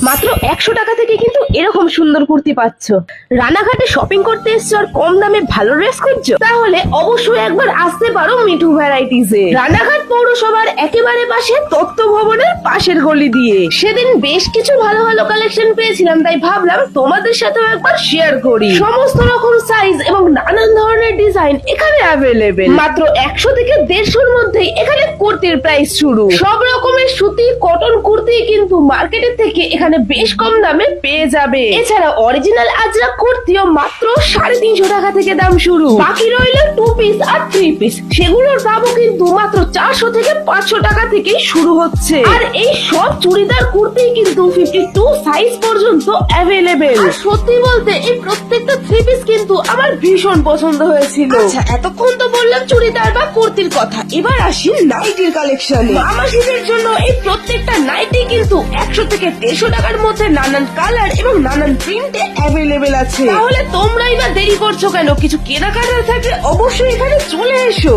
মাত্র 100 টাকা থেকে কিন্তু এরকম সুন্দর কুর্তি পাচ্ছ। রানাঘাটে শপিং করতে এসছো আর কম দামে ভালো ড্রেস খুঁজছো, তাহলে অবশ্যই একবার আসতে পারো মিঠু ভ্যারাইটিজে। রানাঘাট পৌরসভার একেবারে পাশে তত্ত্ব ভবনের পাশের গলি দিয়ে। সেদিন বেশ কিছু ভালো ভালো কালেকশন পেয়েছিলাম, তাই ভাবলাম তোমাদের সাথেও একবার শেয়ার করি। সমস্ত রকম সাইজ এবং নানান ধরনের ডিজাইন এখানে অ্যাভেলেবেল। মাত্র 100 থেকে 150-র মধ্যেই এখানে কুর্তির প্রাইস শুরু। সব রকমের সুতি কটন কুর্তি কিন্তু মার্কেটের থেকে এখানে বেশ কম দামে পেয়ে যাবে। এছাড়া অরিজিনাল আজরাক কুর্তিও মাত্র 350 টাকা থেকে দাম শুরু। বাকি রইল 2 পিস আর 3 পিস, সেগুলোর দামও কিন্তু মাত্র 400 থেকে 500 টাকা থেকে শুরু হচ্ছে। আর এই সব চুড়িদার কুর্তি কিন্তু 52 সাইজ পর্যন্ত অ্যাভেলেবেল। সত্যি বলতে এই প্রত্যেকটা 3 পিস কিন্তু আমার ভীষণ পছন্দ হয়েছিল। আচ্ছা, এতক্ষণ তো বললাম চুড়িদার বা কুর্তির কথা, এবার আসি নাইটির কালেকশনে। আমার শীতের জন্য এই প্রত্যেকটা নাইটি কিন্তু 100 থেকে 150 টাকার মধ্যে নানান কালার এবং নানান প্রিন্টে অ্যাভেলেবেল আছে। তাহলে তোমরাই বা দেরি করছো কেন? কিছু কেনাকাটা থাকলে অবশ্যই এখানে চলে এসো।